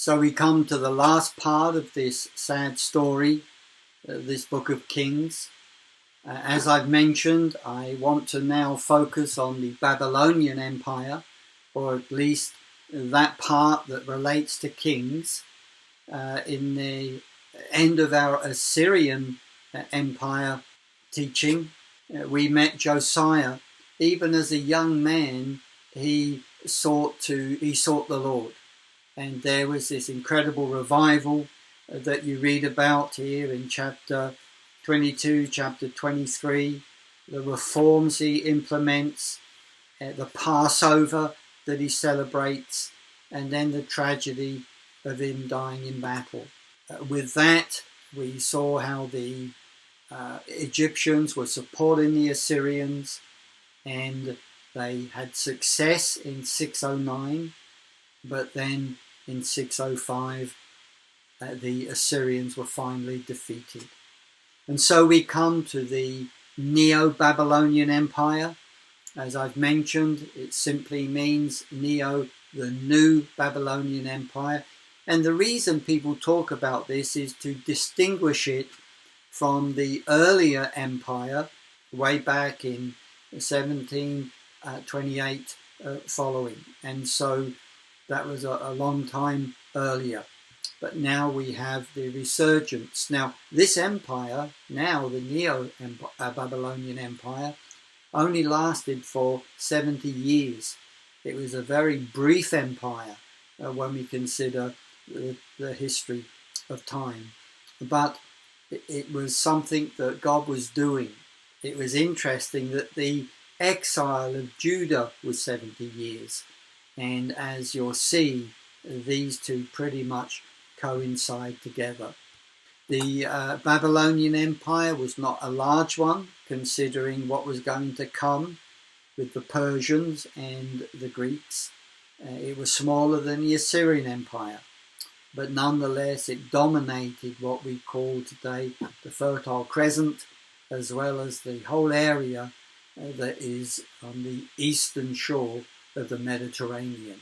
So we come to the last part of this sad story, this book of Kings. As I've mentioned, I want to now focus on the Babylonian Empire, or at least that part that relates to Kings. In the end of our Assyrian Empire teaching, we met Josiah. Even as a young man, he sought the Lord. And there was this incredible revival that you read about here in chapter 22, chapter 23, the reforms he implements, the Passover that he celebrates, and then the tragedy of him dying in battle. With that, we saw how the Egyptians were supporting the Assyrians, and they had success in 609, but then in 605 the Assyrians were finally defeated. And so we come to the Neo-Babylonian Empire. As I've mentioned, it simply means Neo, the new Babylonian Empire. And the reason people talk about this is to distinguish it from the earlier empire, way back in 1728 following. And so that was a long time earlier. But now we have the resurgence. Now, this empire, now the Neo-Babylonian Empire, only lasted for 70 years. It was a very brief empire when we consider the history of time. But it was something that God was doing. It was interesting that the exile of Judah was 70 years. And as you'll see, these two pretty much coincide together. The Babylonian Empire was not a large one, considering what was going to come with the Persians and the Greeks. It was smaller than the Assyrian Empire, but nonetheless it dominated what we call today the Fertile Crescent, as well as the whole area that is on the eastern shore of the Mediterranean.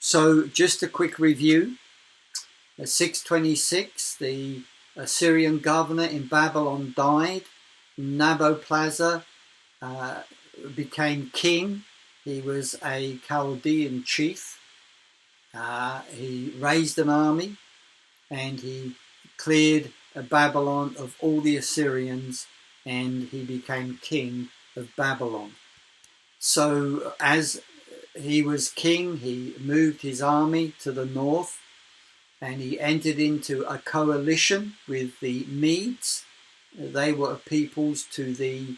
So just a quick review. 626, the Assyrian governor in Babylon died. Nabopolassar became king. He was a Chaldean chief. He raised an army and he cleared Babylon of all the Assyrians, and he became king of Babylon. So as he was king, he moved his army to the north, and he entered into a coalition with the Medes. They were peoples to the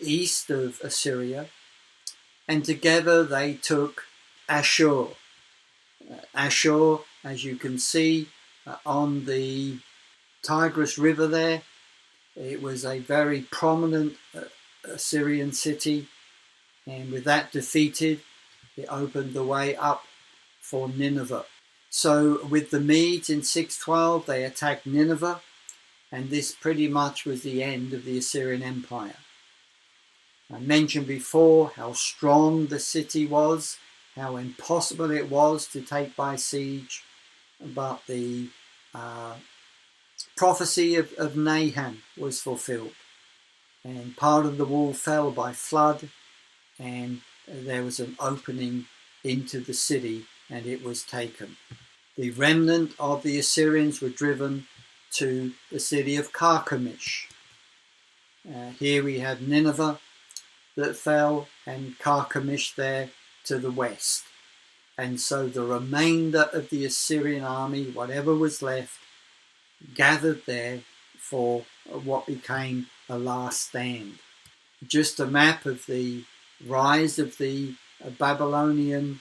east of Assyria, and together they took Ashur. Ashur, as you can see on the Tigris River there, it was a very prominent Assyrian city, and with that defeated, it opened the way up for Nineveh. So with the Medes in 612, they attacked Nineveh, and this pretty much was the end of the Assyrian Empire. I mentioned before how strong the city was, how impossible it was to take by siege, but the prophecy of Nahum was fulfilled, and part of the wall fell by flood, and there was an opening into the city, and it was taken. The remnant of the Assyrians were driven to the city of Carchemish. Here we have Nineveh that fell, and Carchemish there to the west. And so the remainder of the Assyrian army, whatever was left, gathered there for what became a last stand. Just a map of the rise of the Babylonian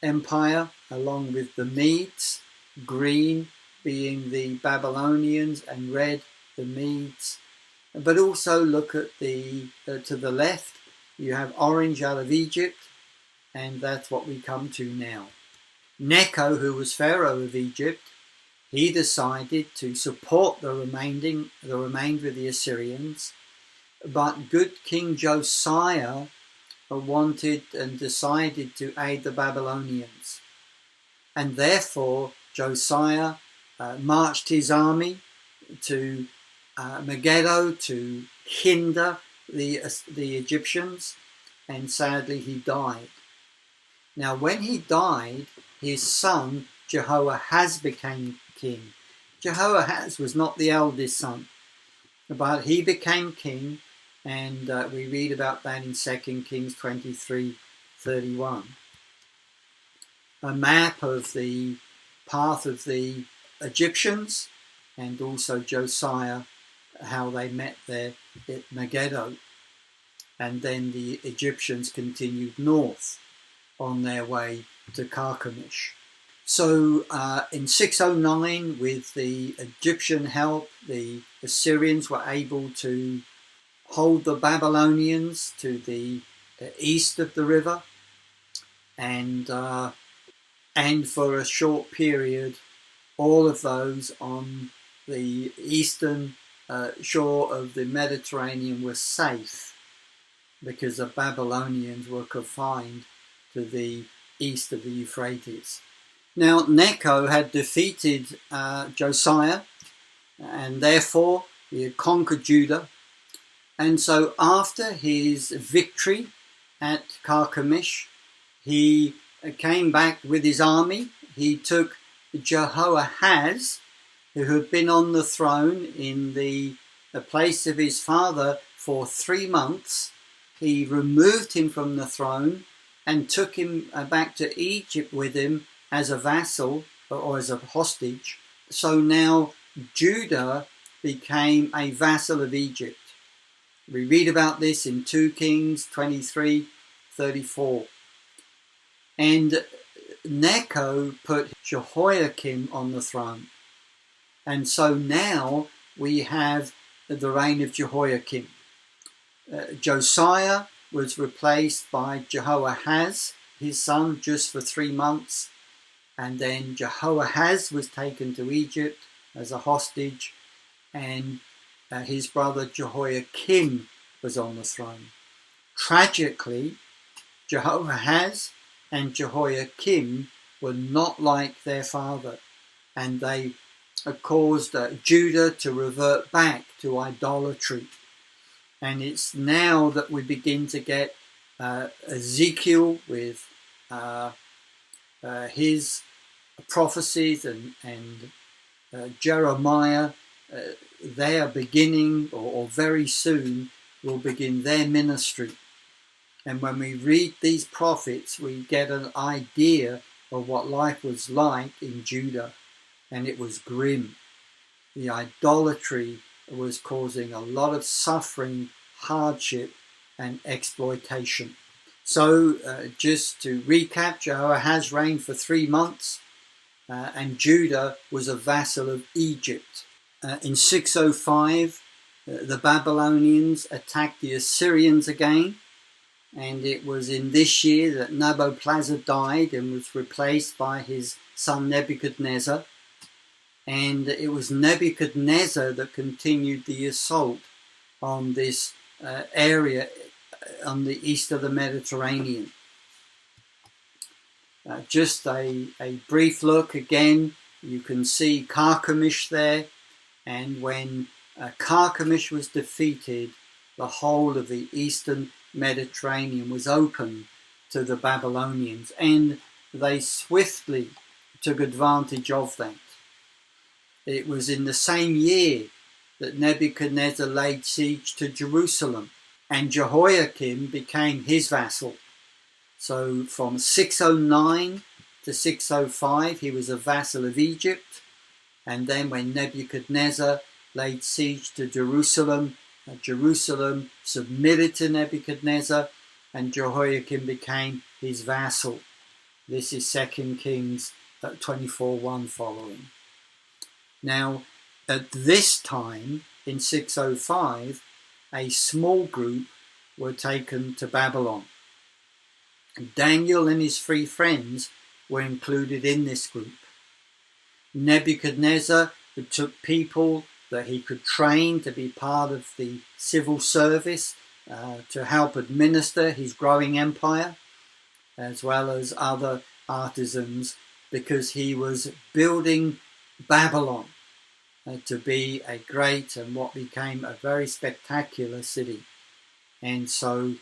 Empire along with the Medes, green being the Babylonians and red the Medes. But also look at the to the left, you have orange out of Egypt, and that's what we come to now. Necho, who was Pharaoh of Egypt, he decided to support the remainder of the Assyrians, but good King Josiah wanted and decided to aid the Babylonians. And therefore Josiah marched his army to Megiddo to hinder the Egyptians, and sadly he died. Now when he died, his son Jehoahaz became king. Jehoahaz was not the eldest son, but he became king, and we read about that in 2 Kings 23:31. A map of the path of the Egyptians, and also Josiah, how they met there at Megiddo. And then the Egyptians continued north on their way to Carchemish. So in 609, with the Egyptian help, the Assyrians were able to hold the Babylonians to the east of the river, and for a short period, all of those on the eastern shore of the Mediterranean were safe, because the Babylonians were confined to the east of the Euphrates. Now Necho had defeated Josiah, and therefore he had conquered Judah. And so after his victory at Carchemish, he came back with his army. He took Jehoahaz, who had been on the throne in the place of his father for 3 months. He removed him from the throne and took him back to Egypt with him as a vassal or as a hostage. So now Judah became a vassal of Egypt. We read about this in 2 Kings 23:34. And Necho put Jehoiakim on the throne. And so now we have the reign of Jehoiakim. Josiah was replaced by Jehoahaz, his son, just for 3 months. And then Jehoahaz was taken to Egypt as a hostage, and his brother Jehoiakim was on the throne. Tragically, Jehoahaz and Jehoiakim were not like their father, and they caused Judah to revert back to idolatry. And it's now that we begin to get Ezekiel with his prophecies, and Jeremiah. They are beginning, or very soon will begin their ministry. And when we read these prophets, we get an idea of what life was like in Judah, and it was grim. The idolatry was causing a lot of suffering, hardship, and exploitation. So just to recap, Jehoahaz reigned for 3 months, and Judah was a vassal of Egypt. In 605, the Babylonians attacked the Assyrians again, and it was in this year that Nabopolassar died and was replaced by his son Nebuchadnezzar. And it was Nebuchadnezzar that continued the assault on this area on the east of the Mediterranean. Just a brief look again. You can see Carchemish there, and when Carchemish was defeated, the whole of the eastern Mediterranean was open to the Babylonians, and they swiftly took advantage of that. It was in the same year that Nebuchadnezzar laid siege to Jerusalem, and Jehoiakim became his vassal. So from 609 to 605, he was a vassal of Egypt. And then when Nebuchadnezzar laid siege to Jerusalem, Jerusalem submitted to Nebuchadnezzar, and Jehoiakim became his vassal. This is 2 Kings 24:1 following. Now, at this time, in 605, a small group were taken to Babylon. Daniel and his 3 friends were included in this group. Nebuchadnezzar took people that he could train to be part of the civil service to help administer his growing empire, as well as other artisans because he was building Babylon to be a great and what became a very spectacular city. And so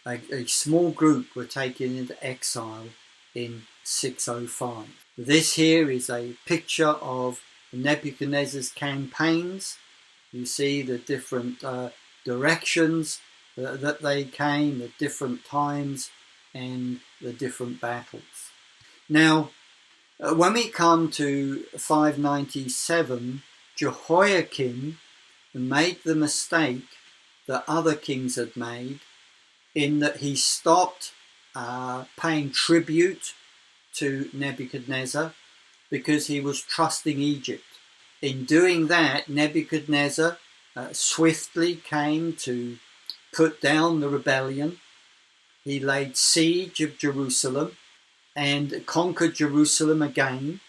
a small group were taken into exile in 605. This here is a picture of Nebuchadnezzar's campaigns. You see the different directions that they came, the different times, and the different battles. Now, when we come to 597, Jehoiakim made the mistake that other kings had made, in that he stopped paying tribute to Nebuchadnezzar because he was trusting Egypt. In doing that, Nebuchadnezzar swiftly came to put down the rebellion. He laid siege of Jerusalem and conquered Jerusalem again.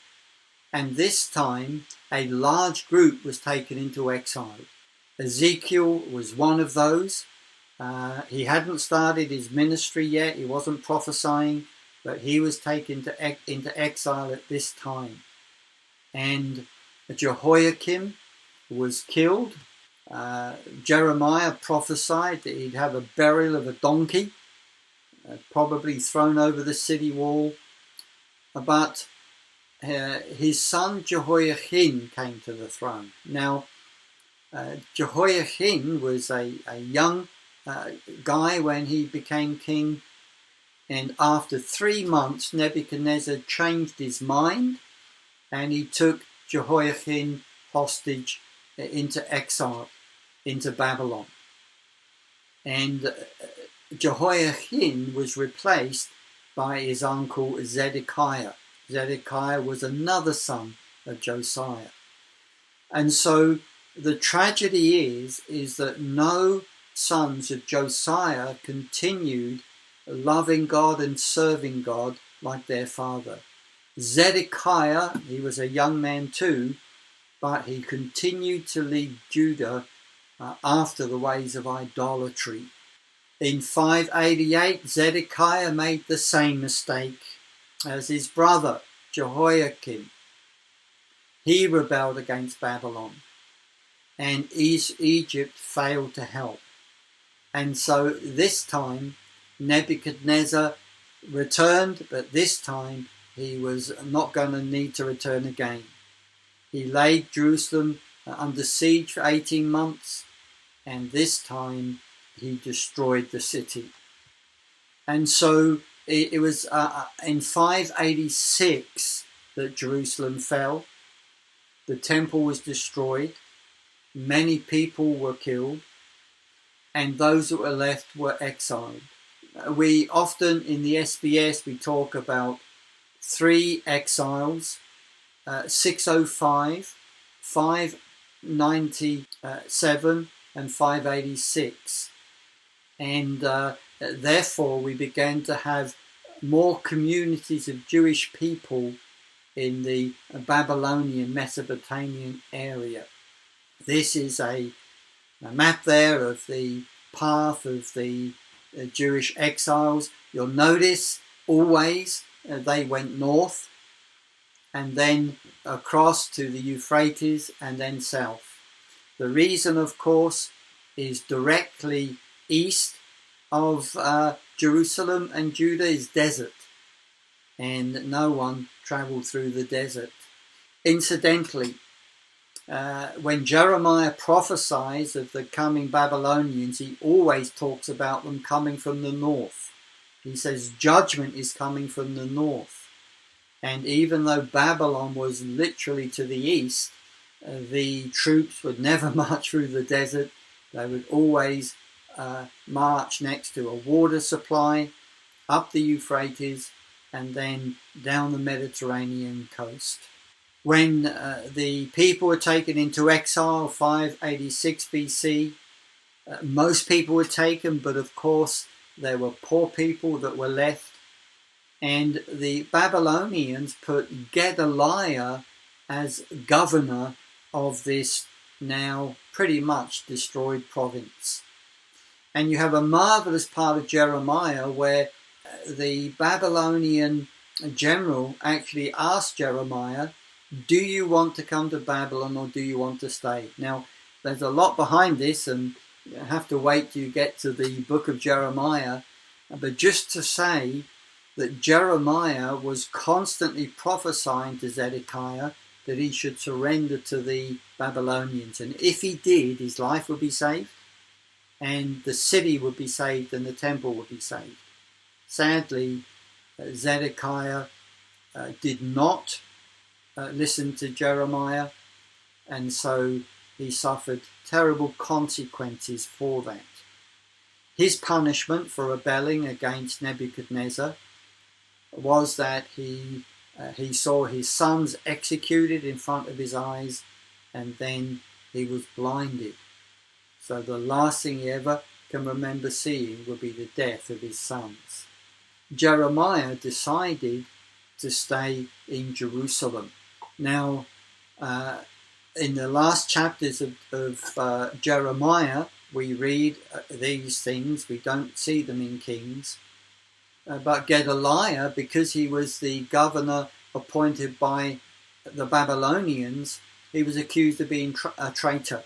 And this time, a large group was taken into exile. Ezekiel was one of those. He hadn't started his ministry yet. He wasn't prophesying, but he was taken into exile at this time. And Jehoiakim was killed. Jeremiah prophesied that he'd have a burial of a donkey, probably thrown over the city wall. But his son Jehoiachin came to the throne. Now, Jehoiachin was a young guy when he became king, and after 3 months Nebuchadnezzar changed his mind and he took Jehoiachin hostage into exile, into Babylon. And Jehoiachin was replaced by his uncle Zedekiah. Zedekiah was another son of Josiah. And so the tragedy is that no sons of Josiah continued loving God and serving God like their father. Zedekiah, he was a young man too, but he continued to lead Judah after the ways of idolatry. In 588, Zedekiah made the same mistake as his brother Jehoiakim. He rebelled against Babylon, and Egypt failed to help. And so this time Nebuchadnezzar returned, but this time he was not going to need to return again. He laid Jerusalem under siege for 18 months, and this time he destroyed the city. And so it was in 586 that Jerusalem fell. The temple was destroyed. Many people were killed, and those that were left were exiled. We often in the SBS we talk about 3 exiles: 605, 597, and 586, and therefore we began to have more communities of Jewish people in the Babylonian Mesopotamian area. This is a map there of the path of the Jewish exiles. You'll notice always they went north and then across to the Euphrates and then south. The reason, of course, is directly east of Jerusalem and Judah is desert, and no one travelled through the desert. Incidentally, when Jeremiah prophesies of the coming Babylonians, he always talks about them coming from the north. He says judgment is coming from the north. And even though Babylon was literally to the east, the troops would never march through the desert. They would always march next to a water supply, up the Euphrates, and then down the Mediterranean coast. When the people were taken into exile, 586 BC, most people were taken, but of course there were poor people that were left. And the Babylonians put Gedaliah as governor of this now pretty much destroyed province. And you have a marvelous part of Jeremiah where the Babylonian general actually asked Jeremiah, do you want to come to Babylon or do you want to stay? Now, there's a lot behind this, and you have to wait till you get to the book of Jeremiah. But just to say that Jeremiah was constantly prophesying to Zedekiah that he should surrender to the Babylonians. And if he did, his life would be saved, and the city would be saved, and the temple would be saved. Sadly, Zedekiah did not listen to Jeremiah, and so he suffered terrible consequences for that. His punishment for rebelling against Nebuchadnezzar was that he saw his sons executed in front of his eyes, and then he was blinded. So the last thing he ever can remember seeing will be the death of his sons. Jeremiah decided to stay in Jerusalem. Now, in the last chapters of Jeremiah, we read these things. We don't see them in Kings. But Gedaliah, because he was the governor appointed by the Babylonians, he was accused of being a traitor.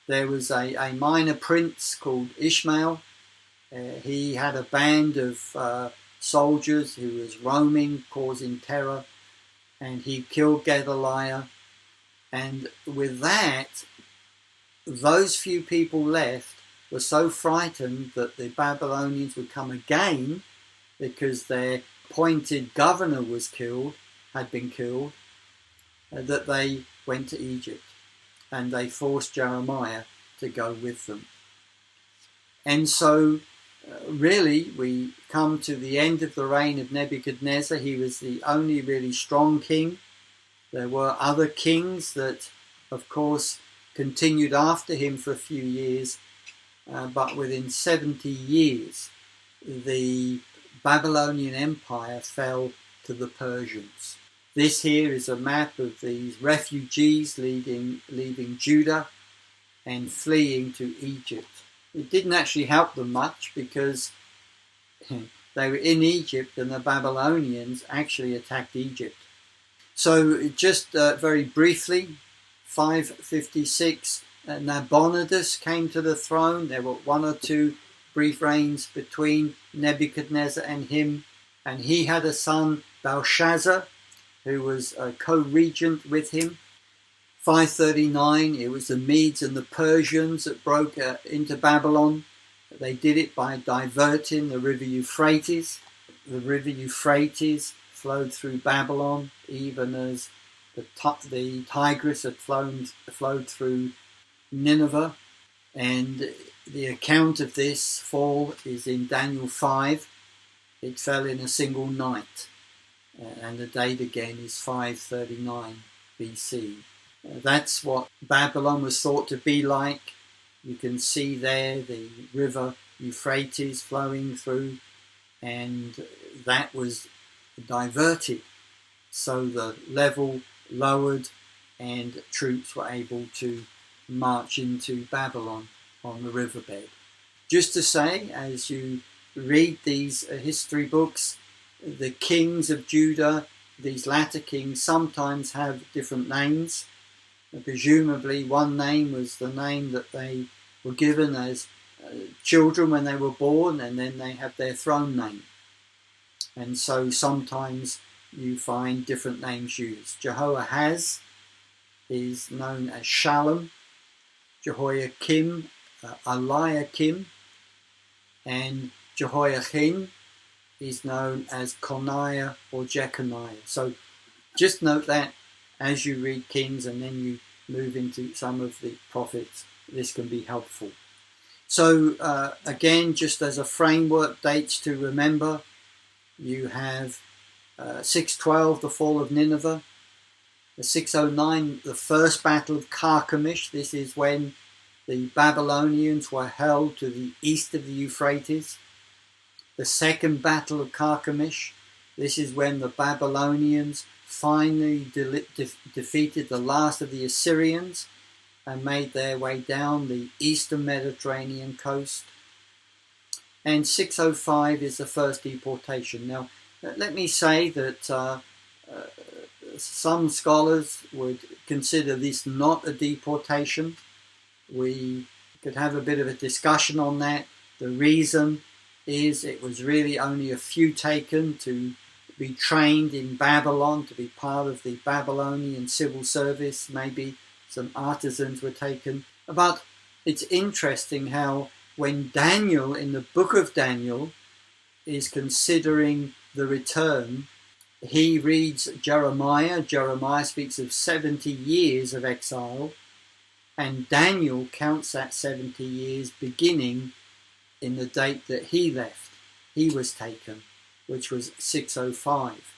There was a minor prince called Ishmael. He had a band of soldiers who was roaming, causing terror, and he killed Gedaliah. And with that, those few people left were so frightened that the Babylonians would come again, because their appointed governor had been killed, that they went to Egypt, and they forced Jeremiah to go with them. And so really we come to the end of the reign of Nebuchadnezzar. He was the only really strong king. There were other kings that, of course, continued after him for a few years, but within 70 years the Babylonian Empire fell to the Persians. This here is a map of these refugees leaving Judah and fleeing to Egypt. It didn't actually help them much, because they were in Egypt and the Babylonians actually attacked Egypt. So just very briefly, 556, Nabonidus came to the throne. There were one or two brief reigns between Nebuchadnezzar and him, and he had a son, Belshazzar, who was a co-regent with him. 539, it was the Medes and the Persians that broke into Babylon. They did it by diverting the river Euphrates. The river Euphrates flowed through Babylon, even as the Tigris had flowed through Nineveh. And the account of this fall is in Daniel 5. It fell in a single night. And the date again is 539 BC. That's what Babylon was thought to be like. You can see there the river Euphrates flowing through, and that was diverted. So the level lowered and troops were able to march into Babylon on the riverbed. Just to say, as you read these history books, the kings of Judah, these latter kings, sometimes have different names. Presumably one name was the name that they were given as children when they were born, and then they have their throne name. And so sometimes you find different names used. Jehoahaz is known as Shalom, Jehoiakim, Eliakim, and Jehoiachin is known as Coniah or Jeconiah. So just note that as you read Kings and then you move into some of the prophets, this can be helpful. So again, just as a framework, dates to remember, you have 612, the fall of Nineveh. 609, the first battle of Carchemish. This is when the Babylonians were held to the east of the Euphrates. The second battle of Carchemish. This is when the Babylonians finally defeated the last of the Assyrians and made their way down the eastern Mediterranean coast. And 605 is the first deportation. Now, Let me say that some scholars would consider this not a deportation. We could have a bit of a discussion on that. The reason is it was really only a few taken to be trained in Babylon, to be part of the Babylonian civil service. Maybe some artisans were taken. But it's interesting how when Daniel, in the book of Daniel, is considering the return, he reads Jeremiah. Jeremiah speaks of 70 years of exile, and Daniel counts that 70 years beginning in the date that he left. He was taken, which was 605.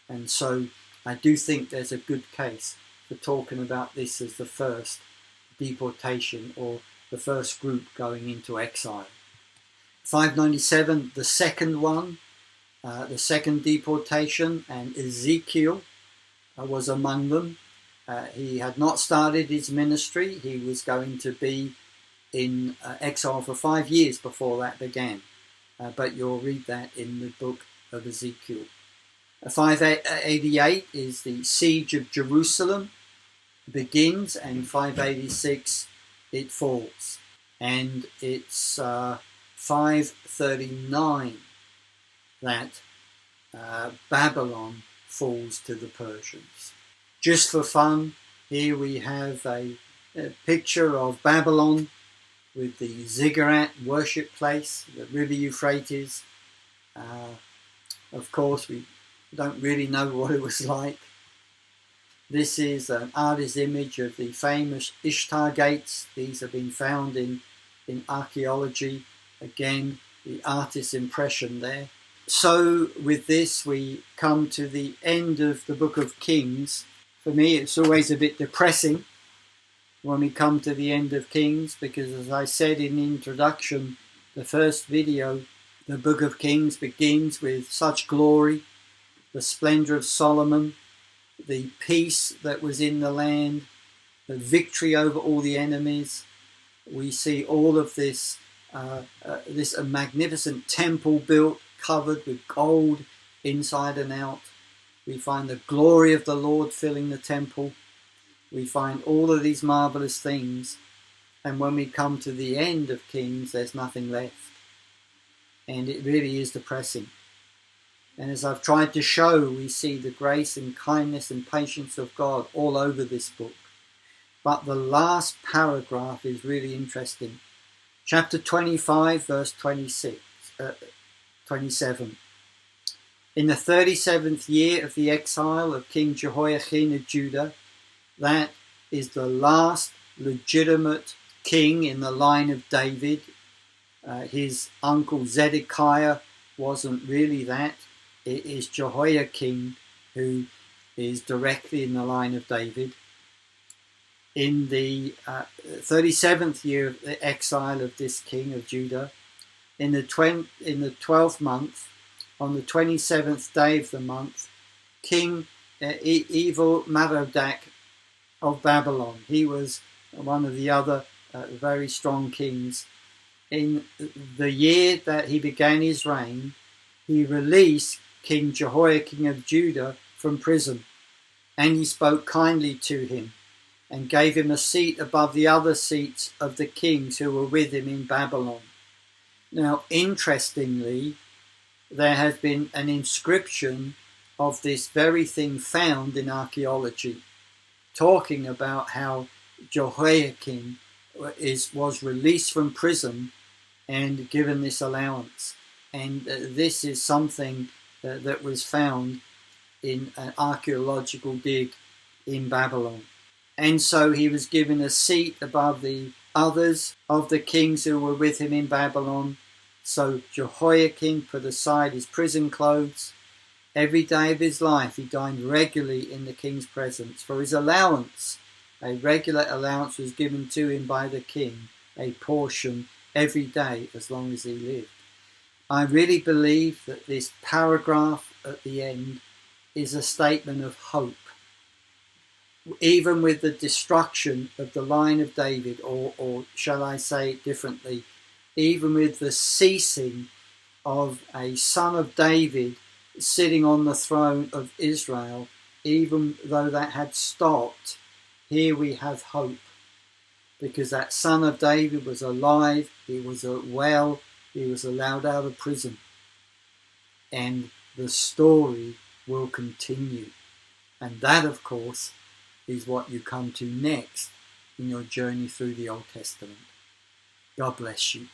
And so I do think there's a good case for talking about this as the first deportation, or the first group going into exile. 597, the second one, the second deportation, and Ezekiel was among them. He had not started his ministry. He was going to be in exile for 5 years before that began. But you'll read that in the book of Ezekiel. 588 is the siege of Jerusalem begins, and 586 it falls. And it's 539 that Babylon falls to the Persians. Just for fun, here we have a picture of Babylon with the ziggurat worship place, the river Euphrates. Of course, we don't really know what it was like. This is an artist's image of the famous Ishtar gates. These have been found in archaeology. Again, the artist's impression there. So with this, we come to the end of the book of Kings. For me, it's always a bit depressing when we come to the end of Kings, because as I said in the introduction, the first video, the book of Kings begins with such glory, the splendor of Solomon, the peace that was in the land, the victory over all the enemies. We see all of this, this magnificent temple built, covered with gold inside and out. We find the glory of the Lord filling the temple. We find all of these marvelous things. And when we come to the end of Kings, there's nothing left. And it really is depressing. And as I've tried to show, we see the grace and kindness and patience of God all over this book. But the last paragraph is really interesting. Chapter 25, verse 27. In the 37th year of the exile of King Jehoiachin of Judah, that is the last legitimate king in the line of David. His uncle Zedekiah wasn't really that. It is Jehoiakim who is directly in the line of David. In the 37th year of the exile of this king of Judah, in the 12th month, on the 27th day of the month, King Evil-Merodach of Babylon, he was one of the other very strong kings. In the year that he began his reign, he released King Jehoiakim of Judah from prison, and he spoke kindly to him and gave him a seat above the other seats of the kings who were with him in Babylon. Now, interestingly, there has been an inscription of this very thing found in archaeology, talking about how Jehoiakim was released from prison and given this allowance. And this is something that was found in an archaeological dig in Babylon. And so he was given a seat above the others of the kings who were with him in Babylon. So Jehoiakim put aside his prison clothes. Every day of his life he dined regularly in the king's presence. For his allowance, a regular allowance was given to him by the king, a portion every day as long as he lived. I really believe that this paragraph at the end is a statement of hope. Even with the destruction of the line of David, or shall I say it differently, even with the ceasing of a son of David sitting on the throne of Israel, even though that had stopped, here we have hope. Because that son of David was alive, he was well, he was allowed out of prison. And the story will continue. And that, of course, is what you come to next in your journey through the Old Testament. God bless you.